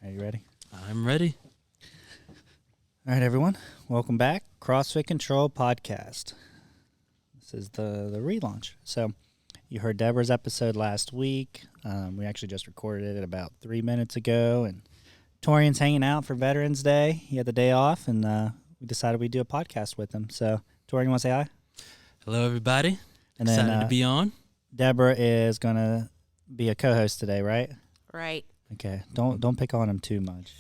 Are you ready? I'm ready. All right, everyone. Welcome back. CrossFit CTRL podcast. This is the relaunch. So you heard Debra's episode last week. We actually just recorded it about 3 minutes ago. And Torrian's hanging out for Veterans Day. He had the day off, and we decided we'd do a podcast with him. So, Torrian, you want to say hi? Hello, everybody. And Excited then, to be on. Debra is going to be a co-host today, right? Right. Okay. Don't pick on him too much.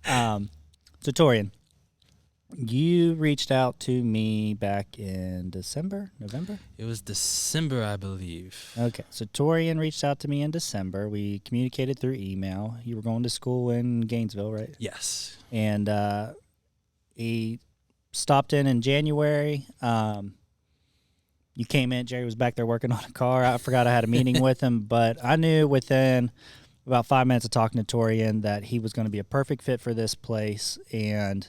So, Torrian, you reached out to me back in November? It was December, I believe. Okay. So, Torrian reached out to me in December. We communicated through email. You were going to school in Gainesville, right? Yes. And he stopped in January. You came in. Jerry was back there working on a car. I forgot I had a meeting with him, but I knew within about 5 minutes of talking to Torrian that he was going to be a perfect fit for this place. And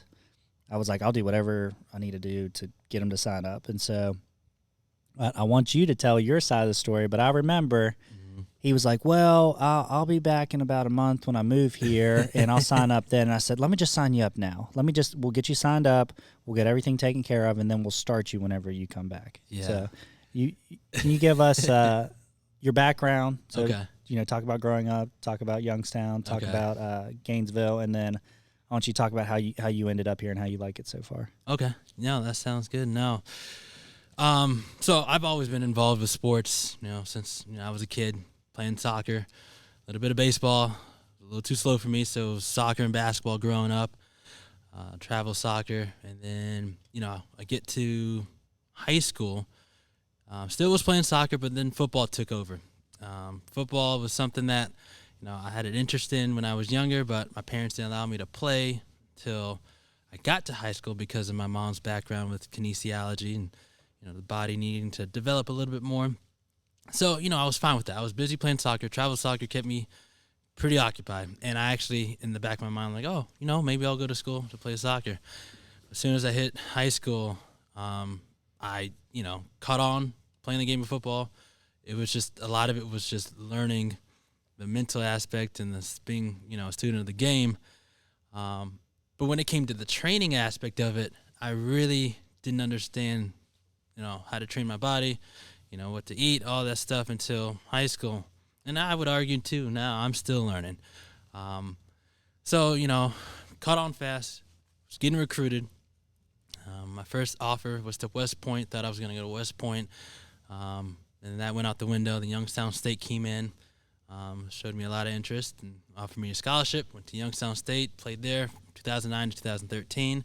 I was like, I'll do whatever I need to do to get him to sign up. And so I want you to tell your side of the story. But I remember he was like, well, I'll be back in about a month when I move here, and I'll sign up then. And I said, let me just sign you up now. We'll get you signed up. We'll get everything taken care of, and then we'll start you whenever you come back. Yeah. So can you give us your background? So, Okay. Talk about growing up, talk about Youngstown, talk Okay. about Gainesville, and then I want you to talk about how you ended up here and how you like it so far. Okay. No, that sounds good. No. So I've always been involved with sports, since I was a kid, playing soccer, a little bit of baseball, a little too slow for me, so it was soccer and basketball growing up, travel soccer, and then, I get to high school, still was playing soccer, but then football took over. Football was something that, I had an interest in when I was younger, but my parents didn't allow me to play till I got to high school because of my mom's background with kinesiology and, the body needing to develop a little bit more. So, I was fine with that. I was busy playing soccer. Travel soccer kept me pretty occupied. And I actually, in the back of my mind, like, oh, maybe I'll go to school to play soccer. As soon as I hit high school, I, caught on playing the game of football. It was just, a lot of it was just learning the mental aspect and this being, a student of the game. But when it came to the training aspect of it, I really didn't understand, how to train my body, what to eat, all that stuff until high school. And I would argue, too, now I'm still learning. So, caught on fast, was getting recruited. My first offer was to West Point, thought I was going to go to West Point. And that went out the window. The Youngstown State came in, showed me a lot of interest and offered me a scholarship. Went to Youngstown State, played there 2009 to 2013.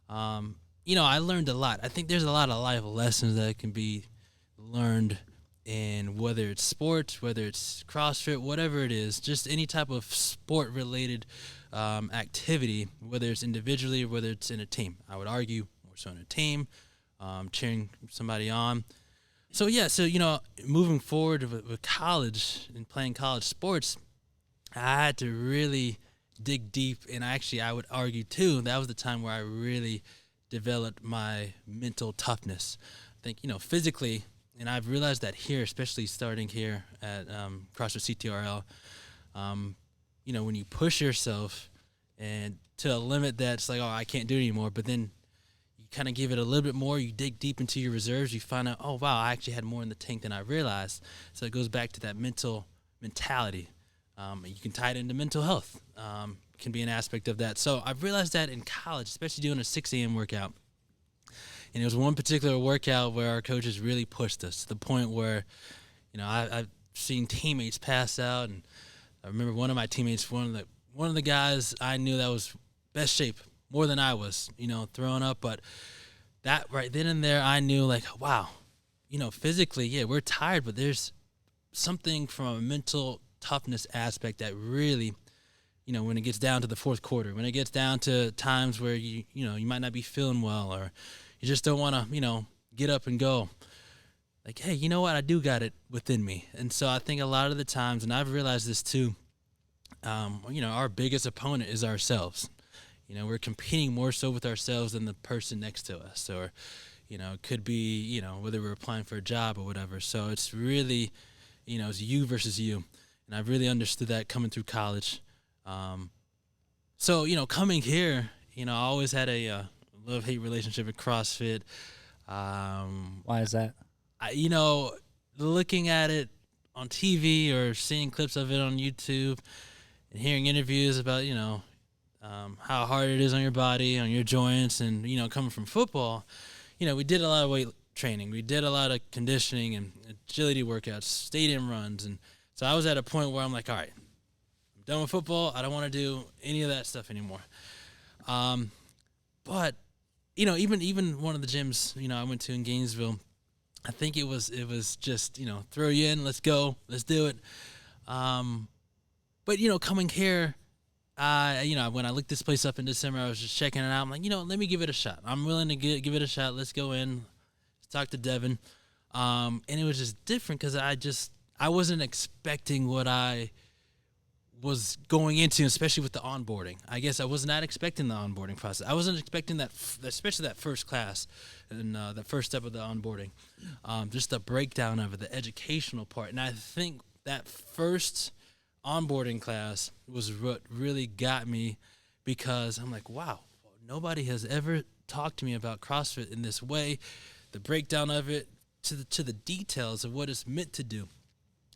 I learned a lot. I think there's a lot of life lessons that can be learned in whether it's sports, whether it's CrossFit, whatever it is, just any type of sport-related activity, whether it's individually or whether it's in a team. I would argue more so in a team, cheering somebody on. So, moving forward with college and playing college sports, I had to really dig deep, and I would argue, too, that was the time where I really developed my mental toughness. I think, physically, and I've realized that here, especially starting here at CrossFit CTRL, when you push yourself and to a limit that's like, oh, I can't do it anymore, but then you kind of give it a little bit more, you dig deep into your reserves, you find out, oh, wow, I actually had more in the tank than I realized. So it goes back to that mentality. You can tie it into mental health. Can be an aspect of that. So I've realized that in college, especially doing a 6 a.m. workout. And it was one particular workout where our coaches really pushed us to the point where, I've seen teammates pass out. And I remember one of my teammates, one of the guys I knew that was best shape, more than I was, throwing up. But that right then and there, I knew like, wow, physically, yeah, we're tired, but there's something from a mental toughness aspect that really, when it gets down to the fourth quarter, when it gets down to times where you might not be feeling well or you just don't want to, get up and go. Like, hey, you know what? I do got it within me. And so I think a lot of the times, and I've realized this too, our biggest opponent is ourselves. We're competing more so with ourselves than the person next to us. Or, it could be, whether we're applying for a job or whatever. So it's really, it's you versus you. And I've really understood that coming through college. So, coming here, I always had a love-hate relationship with CrossFit. Why is that? Looking at it on TV or seeing clips of it on YouTube and hearing interviews about, how hard it is on your body, on your joints, and, coming from football, we did a lot of weight training. We did a lot of conditioning and agility workouts, stadium runs. And so I was at a point where I'm like, all right, I'm done with football. I don't want to do any of that stuff anymore. But, even one of the gyms, I went to in Gainesville, I think it was just, throw you in, let's go, let's do it. But, coming here, when I looked this place up in December, I was just checking it out. I'm like, let me give it a shot. I'm willing to give it a shot. Let's go in, talk to Devin. And it was just different because I wasn't expecting what I was going into, especially with the onboarding. I guess I was not expecting the onboarding process. I wasn't expecting that, especially that first class and that first step of the onboarding. Just the breakdown of it, the educational part. And I think that first onboarding class was what really got me, because I'm like, wow, nobody has ever talked to me about CrossFit in this way, the breakdown of it to the details of what it's meant to do.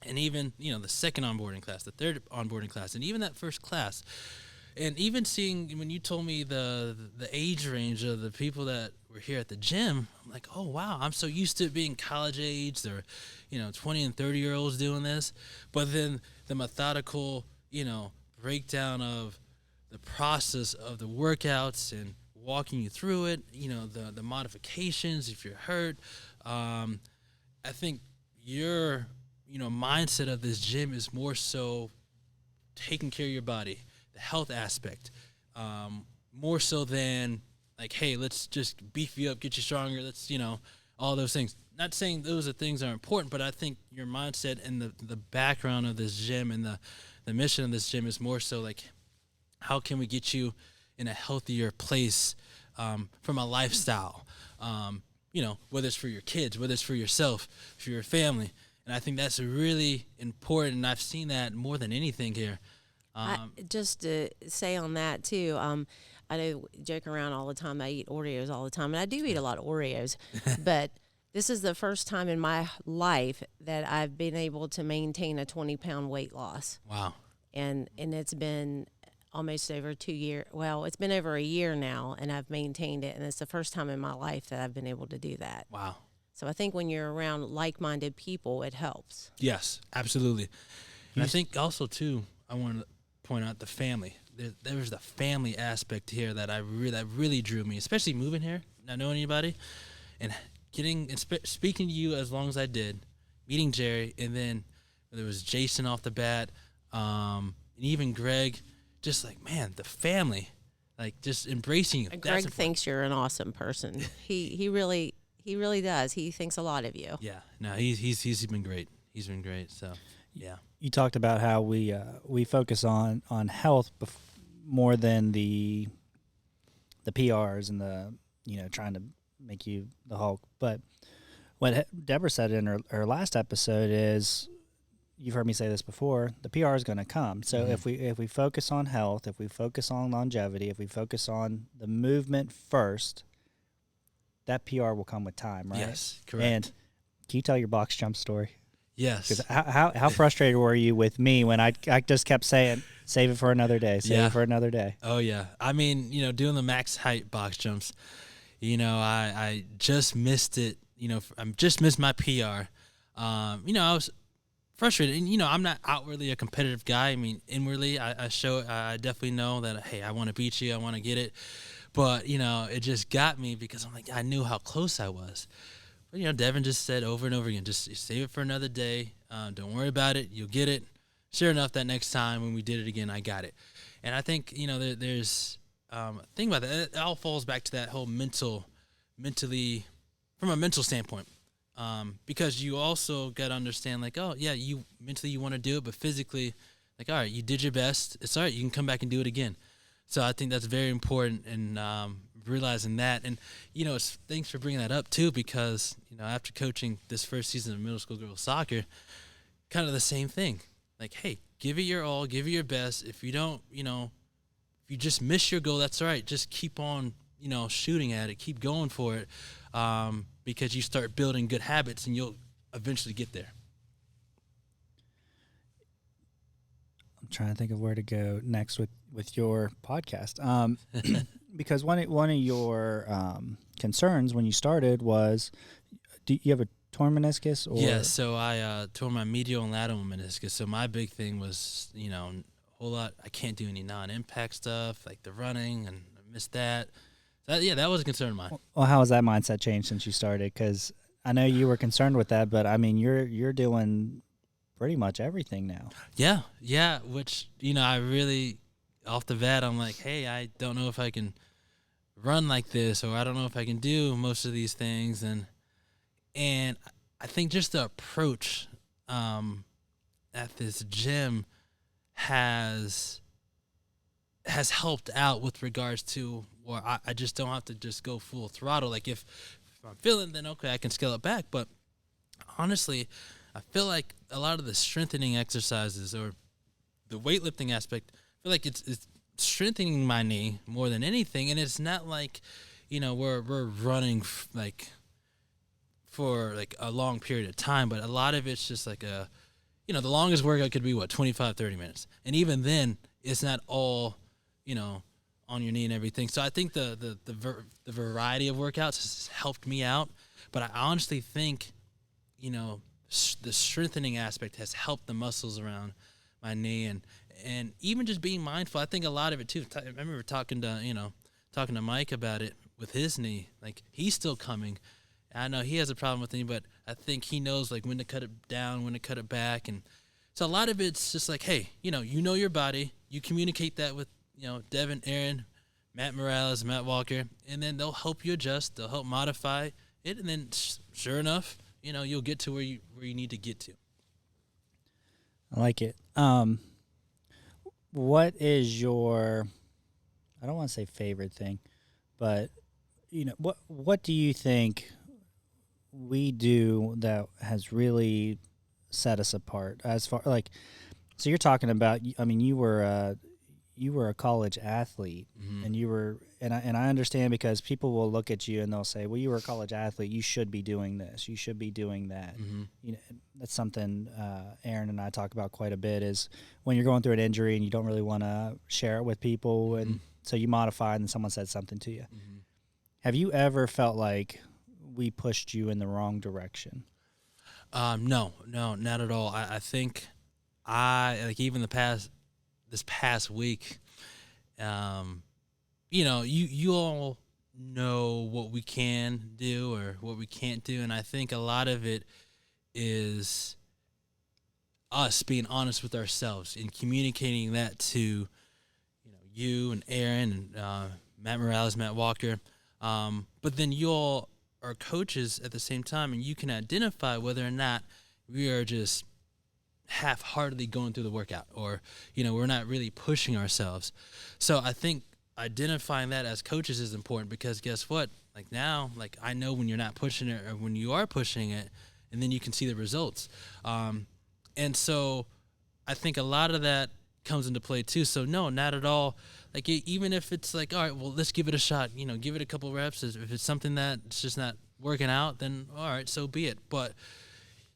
And even, the second onboarding class, the third onboarding class, and even that first class. And even seeing, when you told me the age range of the people that were here at the gym, I'm like, oh, wow, I'm so used to it being college age. They're, 20 and 30-year-olds doing this. But then the methodical, breakdown of the process of the workouts and walking you through it, the modifications if you're hurt. I think your mindset of this gym is more so taking care of your body, the health aspect, more so than like, hey, let's just beef you up, get you stronger. Let's, all those things. Not saying those are things that are important, but I think your mindset and the background of this gym and the mission of this gym is more so like, how can we get you in a healthier place from a lifestyle, whether it's for your kids, whether it's for yourself, for your family. And I think that's really important, and I've seen that more than anything here. Just to say on that, too, I know joke around all the time. I eat Oreos all the time, and I do eat a lot of Oreos. But this is the first time in my life that I've been able to maintain a 20-pound weight loss. Wow. And it's been almost over 2 years. Well, it's been over a year now, and I've maintained it, and it's the first time in my life that I've been able to do that. Wow. So I think when you're around like-minded people, it helps. Yes, absolutely. And I think also, too, I want to point out the family. There's the family aspect here that that really drew me, especially moving here, not knowing anybody, and speaking to you as long as I did, meeting Jerry, and then there was Jason off the bat, and even Greg, just like, man, the family, like just embracing you. Greg thinks you're an awesome person. He really does. He thinks a lot of you. Yeah. No, he's been great. He's been great. So, yeah. You talked about how we focus on health more than the PRs and the trying to make you the Hulk. But what Debra said in her last episode is, you've heard me say this before, the PR is going to come. So if we focus on health, if we focus on longevity, if we focus on the movement first, that PR will come with time, right? Yes, correct. And can you tell your box jump story? Yes. Because how frustrated were you with me when I just kept saying, save it for another day, save it for another day? Oh, yeah. I mean, doing the max height box jumps, I just missed it. I just missed my PR. I was frustrated. And, I'm not outwardly a competitive guy. I mean, inwardly, I definitely know that, hey, I want to beat you. I want to get it. But, it just got me because I'm like, I knew how close I was. But, Devin just said over and over again, just save it for another day. Don't worry about it. You'll get it. Sure enough, that next time when we did it again, I got it. And I think, there's a thing about that. It all falls back to that whole mentally, from a mental standpoint. Because you also got to understand, like, oh, yeah, you mentally you want to do it, but physically, like, all right, you did your best. It's all right. You can come back and do it again. So I think that's very important, and realizing that. And, thanks for bringing that up, too, because, after coaching this first season of middle school girls soccer, kind of the same thing. Like, hey, give it your all, give it your best. If you don't, if you just miss your goal, that's all right. Just keep on, shooting at it, keep going for it, because you start building good habits and you'll eventually get there. I'm trying to think of where to go next with your podcast. Because one of your concerns when you started was, do you have a torn meniscus? Or? Yeah, so I tore my medial and lateral meniscus. So my big thing was, a whole lot. I can't do any non-impact stuff like the running, and I missed that. That was a concern of mine. Well, how has that mindset changed since you started? Because I know you were concerned with that, but I mean, you're doing pretty much everything now. Yeah. Which I really, off the bat, I'm like, hey, I don't know if I can run like this, or I don't know if I can do most of these things, and I think just the approach at this gym has helped out with regards to where I just don't have to just go full throttle. Like if I'm feeling, then okay, I can scale it back. But honestly, I feel like a lot of the strengthening exercises or the weightlifting aspect, I feel like it's strengthening my knee more than anything. And it's not like, we're running for like a long period of time, but a lot of it's just like the longest workout could be 25, 30 minutes. And even then it's not all, on your knee and everything. So I think the variety of workouts has helped me out, but I honestly think, the strengthening aspect has helped the muscles around my knee, and even just being mindful. I think a lot of it too. I remember talking to Mike about it with his knee. Like, he's still coming. I know he has a problem with me, but I think he knows like when to cut it down, when to cut it back. And so a lot of it's just like, hey, you know your body, you communicate that with, Devin, Aaron, Matt Morales, Matt Walker, and then they'll help you adjust, they'll help modify it. And then sure enough, you'll get to where you need to get to. I like it. What is your, I don't want to say favorite thing, but what do you think we do that has really set us apart as far so you're talking about, I mean, you were a college athlete, Mm-hmm. and you were, and I understand, because people will look at you and they'll say, well, you were a college athlete, you should be doing this, you should be doing that. Mm-hmm. That's something Aaron and I talk about quite a bit, is when you're going through an injury and you don't really want to share it with people, and so you modify and someone said something to you. Mm-hmm. Have you ever felt like we pushed you in the wrong direction? No, not at all. I think even this past week, you all know what we can do or what we can't do, and I think a lot of it is us being honest with ourselves and communicating that to, you and Aaron and Matt Morales, Matt Walker, but then you all are coaches at the same time, and you can identify whether or not we are just half-heartedly going through the workout, or we're not really pushing ourselves. So I think identifying that as coaches is important, because guess what, now I know when you're not pushing it or when you are pushing it, and then you can see the results. And so I think a lot of that comes into play too. So no, not at all. Even if it's all right, well, let's give it a shot, give it a couple reps. If it's something that's just not working out, then all right, so be it. But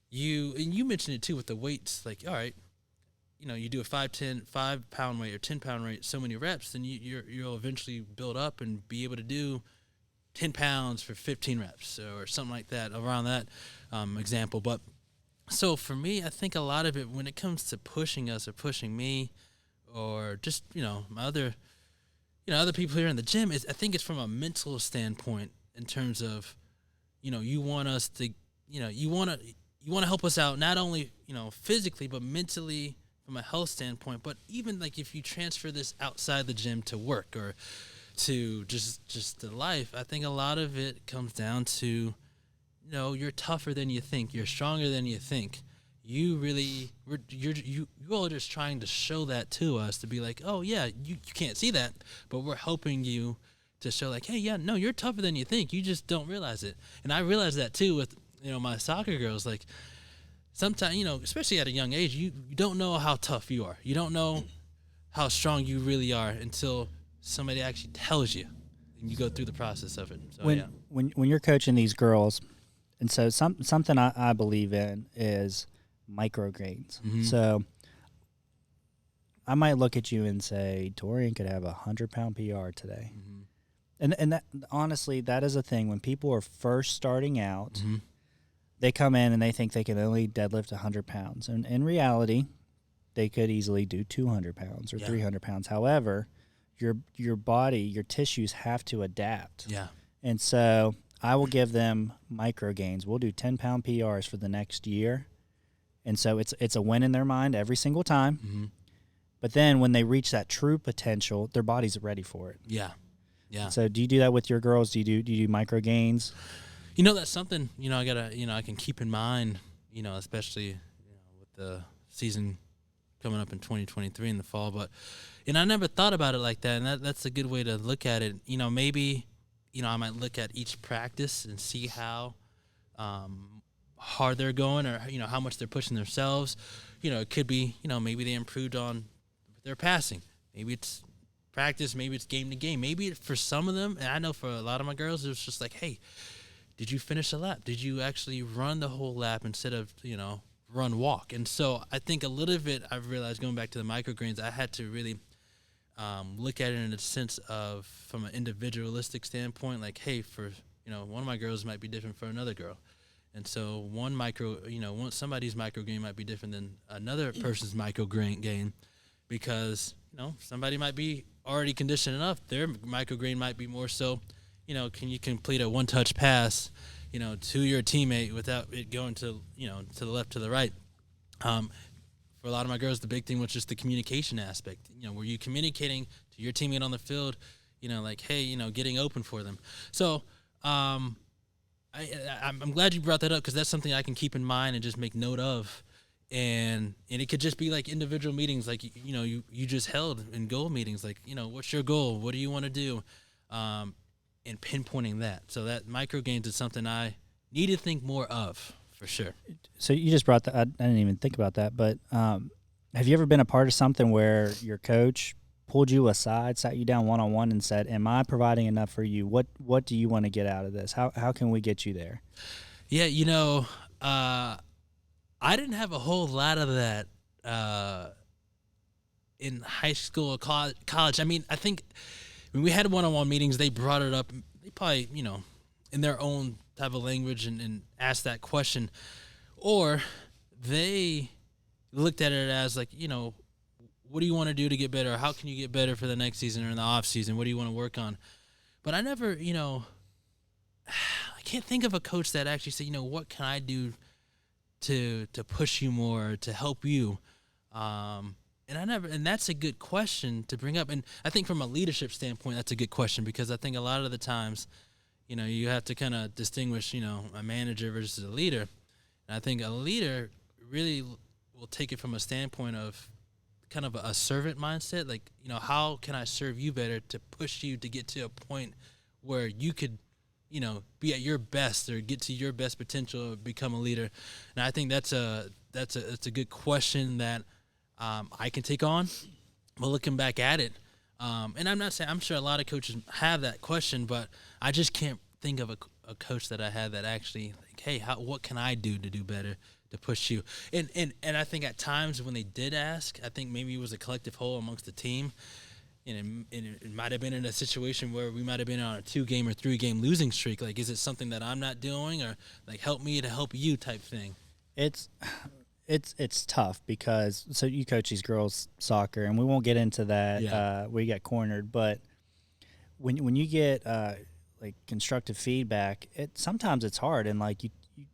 you mentioned it too with the weights, all right, you do a 5-pound weight or 10-pound weight, so many reps, then you'll eventually build up and be able to do 10 pounds for 15 reps or something like that, around that example. But so for me, I think a lot of it, when it comes to pushing us or pushing me, or just my other people here in the gym, I think it's from a mental standpoint, in terms of you want us to you want to help us out, not only physically but mentally, from a health standpoint. But even if you transfer this outside the gym to work or to just to life, I think a lot of it comes down to you're tougher than you think, you're stronger than you think. You all are just trying to show that to us, to be like, oh yeah, you can't see that, but we're helping you to show hey, yeah, no, you're tougher than you think, you just don't realize it. And I realized that too with my soccer girls. sometimes, especially at a young age, you don't know how tough you are. You don't know how strong you really are until somebody actually tells you, and you go through the process of it. So, when you're coaching these girls, and so something I believe in is micro gains. Mm-hmm. So I might look at you and say, Torrian could have 100-pound PR today. Mm-hmm. And that, honestly, that is a thing. When people are first starting out, mm-hmm. they come in and they think they can only deadlift 100 pounds. And in reality, they could easily do 200 pounds or 300 pounds. However, your body, your tissues have to adapt. Yeah. And so I will give them micro gains. We'll do 10-pound PRs for the next year. And so it's a win in their mind every single time. Mm-hmm. But then when they reach that true potential, their body's ready for it. Yeah. Yeah. So do you do that with your girls? Do you do micro gains? That's something, I can keep in mind, especially, with the season coming up in 2023 in the fall. But, I never thought about it like that. And that's a good way to look at it. Maybe, I might look at each practice and see how hard they're going, or, how much they're pushing themselves. It could be, maybe they improved on their passing. Maybe it's practice. Maybe it's game to game. Maybe for some of them, and I know for a lot of my girls, it was just like, hey, did you finish a lap? Did you actually run the whole lap instead of, run walk? And so I think a little bit I've realized, going back to the micrograins, I had to really look at it in a sense of, from an individualistic standpoint, like, hey, for, one of my girls might be different for another girl. And so somebody's microgain might be different than another person's microgain, because, somebody might be already conditioned enough. Their microgain might be more so, can you complete a one-touch pass, to your teammate without it going to the left, to the right. For a lot of my girls, the big thing was just the communication aspect. Were you communicating to your teammate on the field, like, hey, getting open for them. So I'm glad you brought that up, because that's something I can keep in mind and just make note of. And it could just be like individual meetings, like, you just held in goal meetings, like, what's your goal? What do you want to do? And pinpointing that. So that micro gains is something I need to think more of, for sure. So you just brought that. I didn't even think about that. But have you ever been a part of something where your coach pulled you aside, sat you down one-on-one, and said, am I providing enough for you? What do you want to get out of this? How can we get you there? Yeah, I didn't have a whole lot of that in high school or college. I mean, I think when we had one-on-one meetings, they brought it up. They probably, in their own type of language and asked that question. Or they looked at it as like, what do you want to do to get better? How can you get better for the next season or in the off season? What do you want to work on? But I never, I can't think of a coach that actually said, what can I do to push you more, to help you? And that's a good question to bring up. And I think from a leadership standpoint, that's a good question, because I think a lot of the times, you have to kind of distinguish, a manager versus a leader. And I think a leader really will take it from a standpoint of kind of a servant mindset. Like, how can I serve you better to push you to get to a point where you could, be at your best or get to your best potential or become a leader. And I think that's a good question that I can take on. But looking back at it, and I'm not saying, I'm sure a lot of coaches have that question, but I just can't think of a coach that I had that actually, like, hey, what can I do to do better to push you? And I think at times when they did ask, I think maybe it was a collective whole amongst the team. And it might have been in a situation where we might have been on a 2-game or 3-game losing streak. Like, is it something that I'm not doing, or like help me to help you type thing? It's tough, because so you coach these girls soccer, and we won't get into that where you get cornered. But when you get like constructive feedback, sometimes it's hard, and like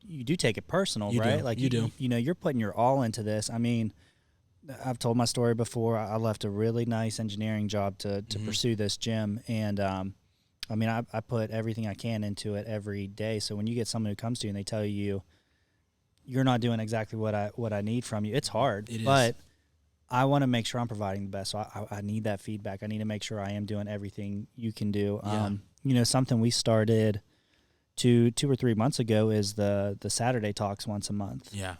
you do take it personal, right? Do. Like you do. You're putting your all into this. I mean, I've told my story before. I left a really nice engineering job to pursue this gym, and I mean, I put everything I can into it every day. So when you get someone who comes to you and they tell you you're not doing exactly what I need from you, it's hard. But I want to make sure I'm providing the best. So I need that feedback. I need to make sure I am doing everything you can do. Yeah. Something we started 2 or 3 months ago is the Saturday talks once a month. Yeah.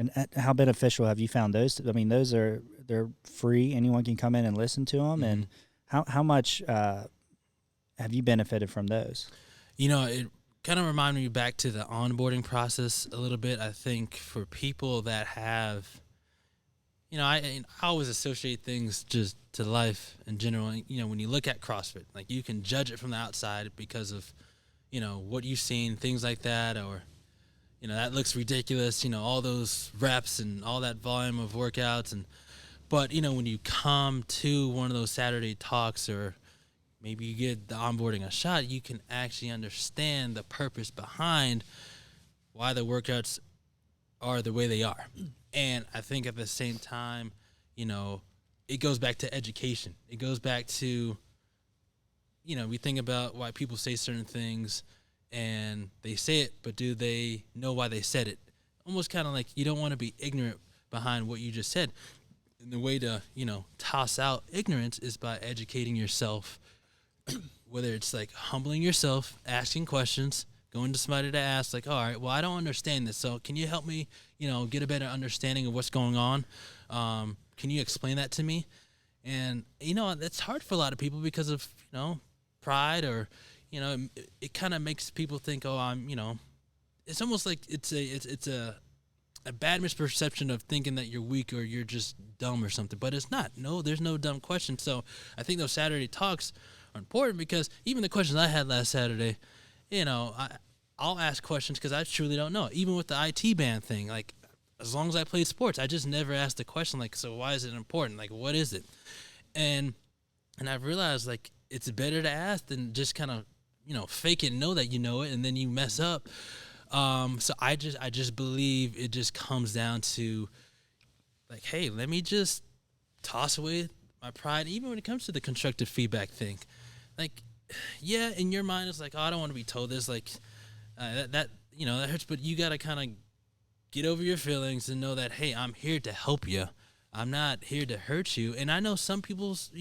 And how beneficial have you found those? I mean, they're free. Anyone can come in and listen to them. And how much have you benefited from those? It kind of reminded me back to the onboarding process a little bit. I think for people that have, I always associate things just to life in general. When you look at CrossFit, like you can judge it from the outside because of, what you've seen, things like that, or, that looks ridiculous, all those reps and all that volume of workouts. But, when you come to one of those Saturday talks, or maybe you get the onboarding a shot, you can actually understand the purpose behind why the workouts are the way they are. And I think at the same time, it goes back to education. It goes back to, we think about why people say certain things and they say it, but do they know why they said it? Almost kind of like you don't want to be ignorant behind what you just said. And the way to, toss out ignorance is by educating yourself, whether it's like humbling yourself, asking questions, going to somebody to ask, like, all right, well, I don't understand this, so can you help me, get a better understanding of what's going on? Can you explain that to me? And, that's hard for a lot of people because of, pride, or, it kind of makes people think, oh, I'm, it's almost like it's a bad misperception of thinking that you're weak or you're just dumb or something, but it's not. No, there's no dumb question. So I think those Saturday talks are important because even the questions I had last Saturday, I'll ask questions because I truly don't know. Even with the IT band thing, like as long as I played sports, I just never asked the question like, so why is it important? Like, what is it? And I've realized like it's better to ask than just kind of fake it and know that you know it and then you mess up. So I just believe it just comes down to like, hey, let me just toss away my pride, even when it comes to the constructive feedback thing. Like, yeah, in your mind, it's like, oh, I don't want to be told this. Like, that hurts. But you got to kind of get over your feelings and know that, hey, I'm here to help you. I'm not here to hurt you. And I know some people's,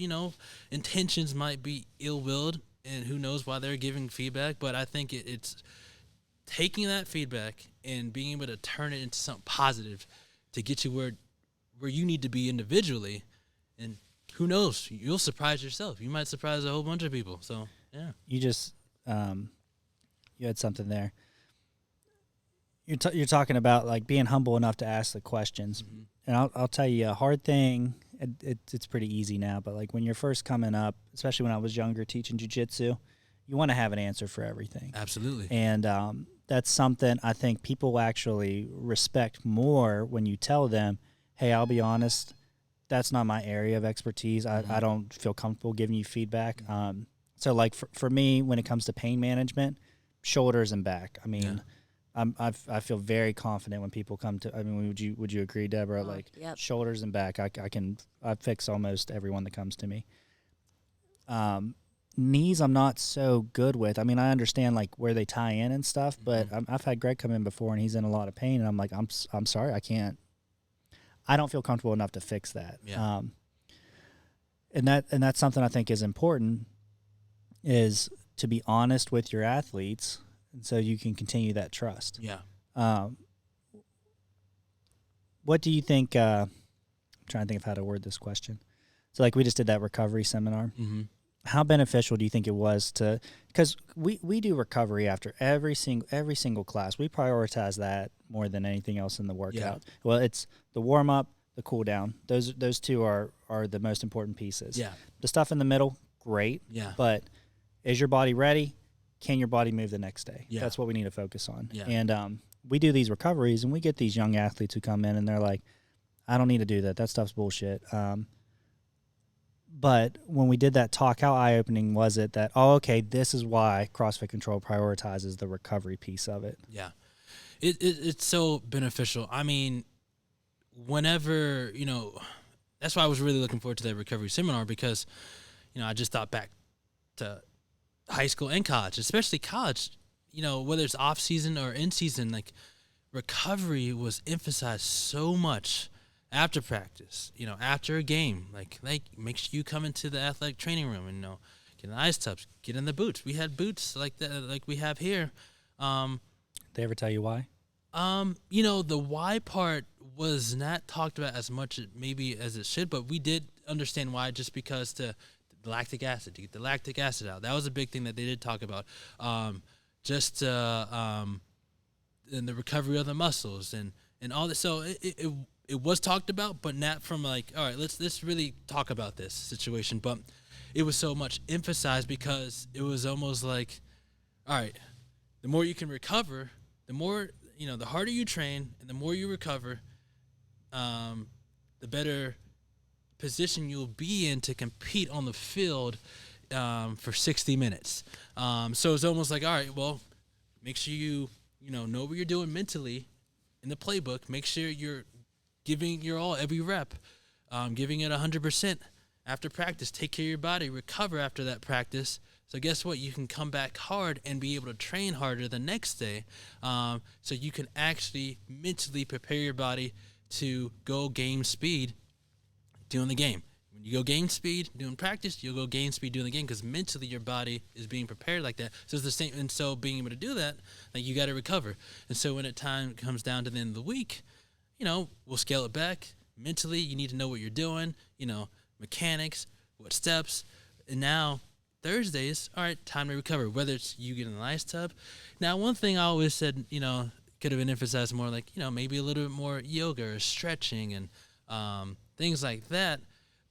intentions might be ill-willed, and who knows why they're giving feedback. But I think it's taking that feedback and being able to turn it into something positive to get you where you need to be individually. And who knows, you'll surprise yourself. You might surprise a whole bunch of people. So, yeah. You just, you had something there. You're talking about like being humble enough to ask the questions. Mm-hmm. And I'll tell you a hard thing. It's pretty easy now, but like when you're first coming up, especially when I was younger teaching jiu-jitsu, you want to have an answer for everything. Absolutely. And that's something I think people actually respect more when you tell them, hey, I'll be honest, that's not my area of expertise. I don't feel comfortable giving you feedback. So like for me, when it comes to pain management, shoulders and back, I mean, I feel very confident when people come to, I mean, would you agree, Debra? Shoulders and back, I fix almost everyone that comes to me. Knees I'm not so good with. I mean, I understand like where they tie in and stuff, but I've had Greg come in before and he's in a lot of pain, and I'm like, I'm sorry, I don't feel comfortable enough to fix that. Yeah. And that's something I think is important, is to be honest with your athletes, and so you can continue that trust. Yeah. What do you think? I'm trying to think of how to word this question. So like we just did that recovery seminar. Mm-hmm. How beneficial do you think it was to, because we do recovery after every single class. We prioritize that more than anything else in the workout. Yeah. Well, it's the warm up, the cool down. Those two are the most important pieces. Yeah. The stuff in the middle, great. Yeah. But is your body ready? Can your body move the next day? Yeah. That's what we need to focus on. Yeah. And we do these recoveries, and we get these young athletes who come in and they're like, I don't need to do that. That stuff's bullshit. But when we did that talk, how eye-opening was it that, oh, okay, this is why CrossFit Control prioritizes the recovery piece of it. Yeah. It's so beneficial. I mean, whenever, that's why I was really looking forward to that recovery seminar, because, I just thought back to high school and college, especially college, whether it's off season or in season, like recovery was emphasized so much after practice, after a game, like make sure you come into the athletic training room and, get in the ice tubs, get in the boots. We had boots like that, like we have here. They ever tell you why? The why part was not talked about as much maybe as it should, but we did understand why, just because to lactic acid, to get the lactic acid out. That was a big thing that they did talk about. Just in the recovery of the muscles and all this. So it was talked about, but not from like, all right, let's really talk about this situation. But it was so much emphasized because it was almost like, all right, the more you can recover, the more, the harder you train and the more you recover, the better position you'll be in to compete on the field for 60 minutes. So it's almost like, all right, well, make sure you know what you're doing mentally in the playbook. Make sure you're giving your all every rep, giving it 100% after practice. Take care of your body, recover after that practice. So guess what? You can come back hard and be able to train harder the next day. So you can actually mentally prepare your body to go game speed doing the game. When you go game speed doing practice, you'll go game speed doing the game, because mentally your body is being prepared like that. So it's the same. And so being able to do that, like, you got to recover. And so when time comes down to the end of the week, we'll scale it back. Mentally, you need to know what you're doing, mechanics, what steps. And now Thursdays, all right, time to recover, whether it's you get in the ice tub. Now, one thing I always said, could have been emphasized more, like, maybe a little bit more yoga or stretching and things like that.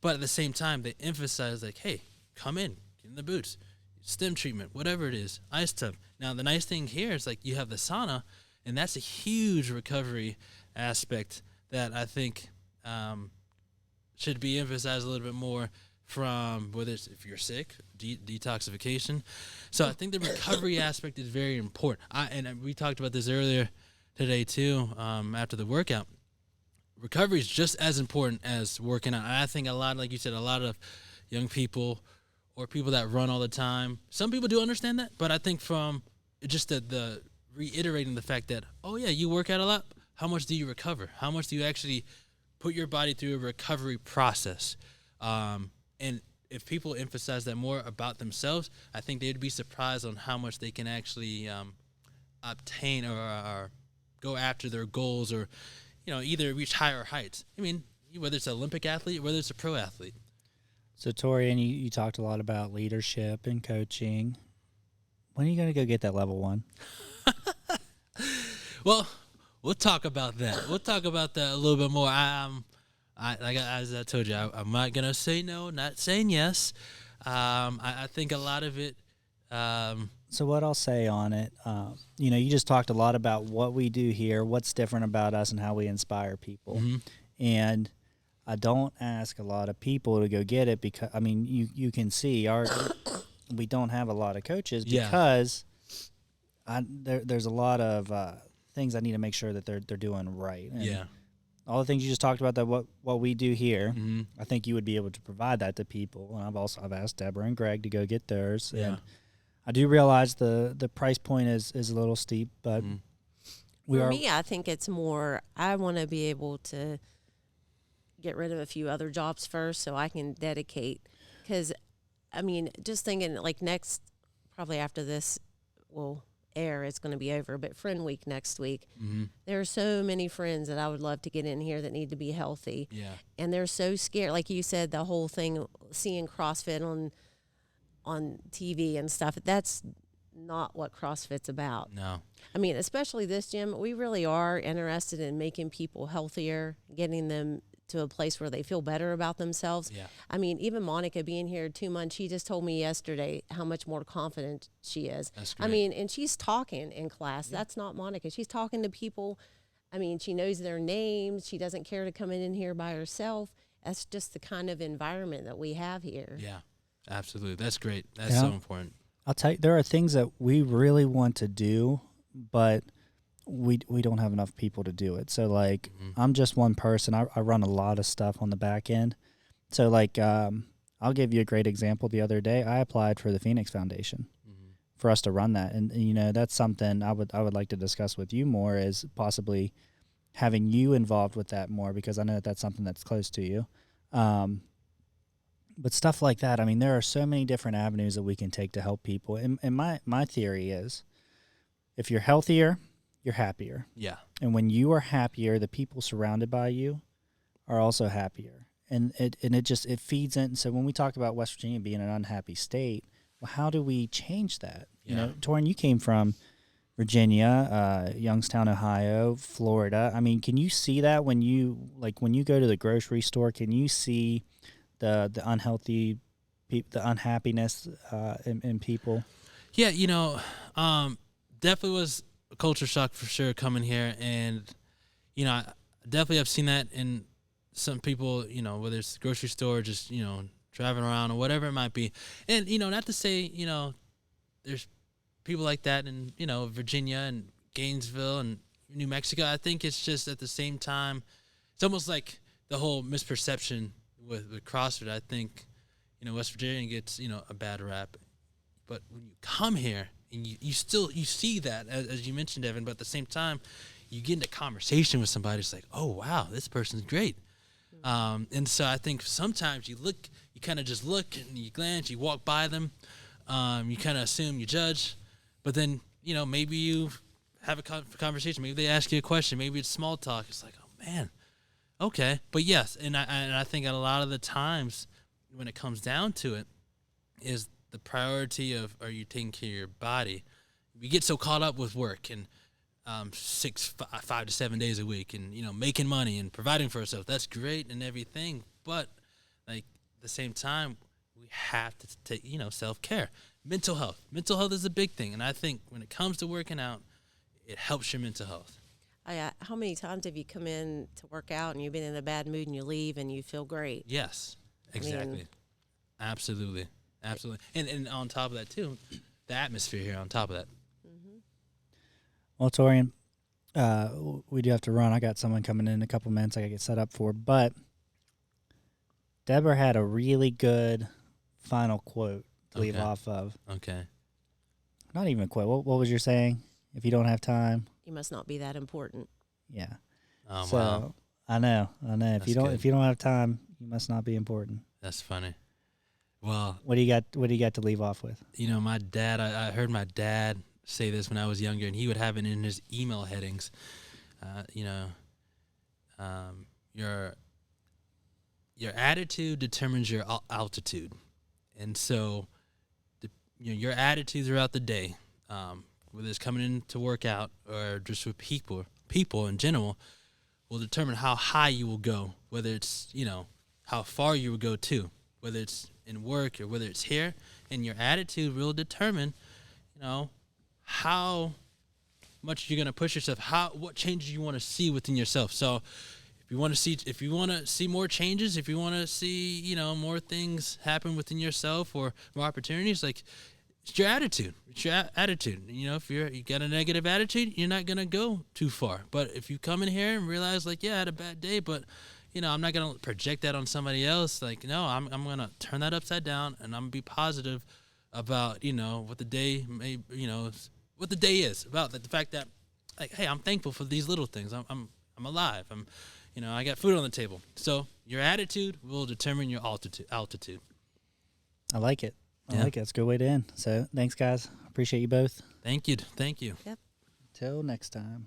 But at the same time, they emphasize, like, hey, come in, get in the boots, stem treatment, whatever it is, ice tub. Now, the nice thing here is, like, you have the sauna, and that's a huge recovery aspect that I think should be emphasized a little bit more, from whether it's if you're sick, detoxification. So I think the recovery aspect is very important. And we talked about this earlier today too, after the workout. Recovery is just as important as working out. And I think a lot, like you said, a lot of young people or people that run all the time, some people do understand that, but I think from just the reiterating the fact that, oh yeah, you work out a lot, how much do you recover? How much do you actually put your body through a recovery process? And if people emphasize that more about themselves, I think they'd be surprised on how much they can actually obtain or go after their goals, or either reach higher heights. I mean, whether it's an Olympic athlete, whether it's a pro athlete. So, Torrian, you talked a lot about leadership and coaching. When are you going to go get that level 1? Well, we'll talk about that. We'll talk about that a little bit more. As I told you, I'm not going to say no, not saying yes. I think a lot of it. So what I'll say on it, you just talked a lot about what we do here, what's different about us, and how we inspire people. Mm-hmm. And I don't ask a lot of people to go get it, because, you can see we don't have a lot of coaches, because there's a lot of things I need to make sure that they're doing right. And all the things you just talked about, that what we do here, mm-hmm. I think you would be able to provide that to people. And I've asked Debra and Greg to go get theirs. Yeah. And I do realize the price point is a little steep, but For me, I think it's more, I want to be able to get rid of a few other jobs first so I can dedicate. Because, just thinking, like, next, probably after this will air, it's going to be over, but Friend Week next week, mm-hmm. there are so many friends that I would love to get in here that need to be healthy. Yeah. And they're so scared. Like you said, the whole thing, seeing CrossFit on TV and stuff, that's not what CrossFit's about. No. Especially this gym, we really are interested in making people healthier, getting them to a place where they feel better about themselves. Yeah. Even Monica being here 2 months, she just told me yesterday how much more confident she is. That's great. And she's talking in class. Yeah. That's not Monica. She's talking to people. She knows their names. She doesn't care to come in here by herself. That's just the kind of environment that we have here. Yeah, absolutely. That's great. That's so important. I'll tell you, there are things that we really want to do, but we don't have enough people to do it. So, like, mm-hmm. I'm just one person. I run a lot of stuff on the back end. So, like, I'll give you a great example. The other day, I applied for the Phoenix Foundation Mm-hmm. for us to run that. And, that's something I would like to discuss with you more, is possibly having you involved with that more, because I know that that's something that's close to you. But stuff like that, there are so many different avenues that we can take to help people. And my theory is, if you're healthier, you're happier. Yeah. And when you are happier, the people surrounded by you are also happier. And it feeds in. So when we talk about West Virginia being an unhappy state, well, how do we change that? Yeah. You know, Torrian, you came from Virginia, Youngstown, Ohio, Florida. I mean, can you see that when you go to the grocery store? Can you see the unhealthy, the unhappiness in people? Yeah, definitely was a culture shock for sure coming here, and I definitely have seen that in some people. Whether it's the grocery store, or just driving around or whatever it might be, and not to say there's people like that in Virginia and Gainesville and New Mexico. I think it's just at the same time, it's almost like the whole misperception with CrossFit. I think West Virginia gets a bad rap, but when you come here and you see that as you mentioned, Evan, but at the same time you get into conversation with somebody, it's like, oh wow, this person's great. And so I think sometimes you kind of just look and you glance, you walk by them, you kind of assume, you judge. But then, maybe you have a conversation. Maybe they ask you a question. Maybe it's small talk. It's like, oh, man, okay. But, yes, and I think a lot of the times when it comes down to it is the priority of, are you taking care of your body? We get so caught up with work and 5 to 7 days a week and, making money and providing for ourselves. That's great and everything. But, like, at the same time, we have to take, self-care. Mental health is a big thing, and I think when it comes to working out, it helps your mental health. How many times have you come in to work out and you've been in a bad mood and you leave and you feel great? Yes, exactly. Absolutely. And on top of that too, the atmosphere here on top of that. Mm-hmm. Well, Torrian, we do have to run. I got someone coming in a couple minutes I got to get set up for, but Debra had a really good final quote to leave off of. Okay. Not even a quote. What was your saying? If you don't have time, you must not be that important. Yeah. Oh, so wow. I know. That's If you good. don't have time, you must not be important. That's funny. Well, what do you got to leave off with? My dad. I heard my dad say this when I was younger, and he would have it in his email headings. Your attitude determines your altitude, and so your attitude throughout the day, whether it's coming in to work out or just with people in general, will determine how high you will go, whether it's how far you will go too, whether it's in work or whether it's here. And your attitude will determine how much you're going to push yourself, what changes you want to see within yourself. So if you want to see more changes, if you want to see more things happen within yourself or more opportunities, like, it's your attitude. If you got a negative attitude, you're not gonna go too far. But if you come in here and realize, like, yeah, I had a bad day, but I'm not gonna project that on somebody else. Like, no, I'm gonna turn that upside down, and I'm gonna be positive about what the day what the day is about. The fact that, like, hey, I'm thankful for these little things. I'm alive. I got food on the table. So your attitude will determine your altitude. I like it. I like it. It's a good way to end. So thanks, guys. Appreciate you both. Thank you. Yep. Till next time.